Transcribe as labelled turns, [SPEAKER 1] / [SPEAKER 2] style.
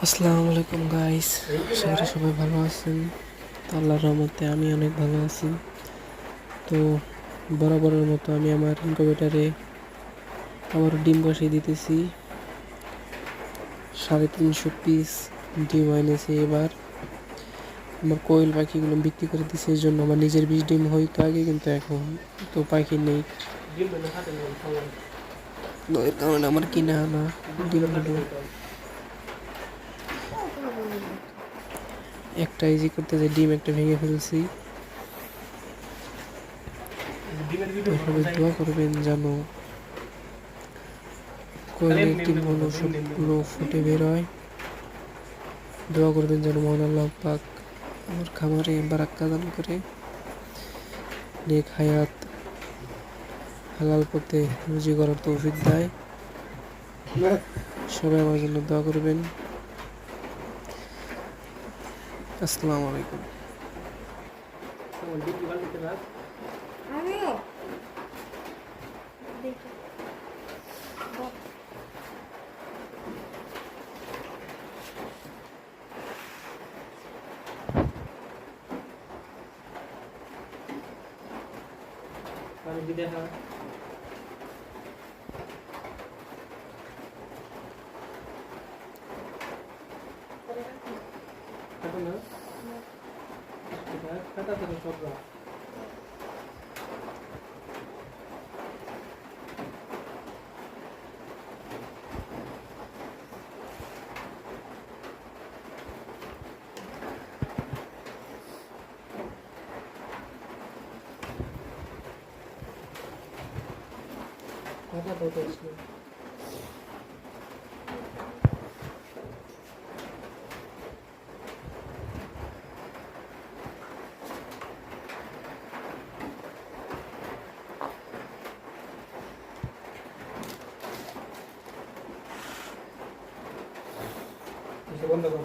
[SPEAKER 1] আসসালামু আলাইকুম গাইস, আশা করি সবাই ভালো আছেন। তো আল্লাহর রহমতে আমি অনেক ভালো আছি। তো বরাবরের মতো আমি আমার ইনকিউবেটারে আবার ডিম বসিয়ে দিতেছি। 350 পিস ডিম এনেছি এবার। আমার কোয়েল পাখিগুলো বিক্রি করে দিছে, এই জন্য আমার নিজের বীজ ডিম হইতো আগে, কিন্তু এখন তো পাখি নেই, তো এর কারণে আমার কিনে আনা ডিমগুলো একটা ইজি করতে যে ডিম একটা ভেঙে ফেলছি। তো সবাই দোয়া করবেন যেন কোয়েলের ডিমগুলো সবগুলো ফুটে বেরোয়। দোয়া করবেন যেন মহান আল্লাহ পাক আমার খামারে বারাক্কা দান করে, নেক হায়াত হালাল পথে রুজি করার তৌফিক দেয়। সবাই আমার জন্য দোয়া করবেন। আসসালামু আলাইকুম। বন্ধ কর।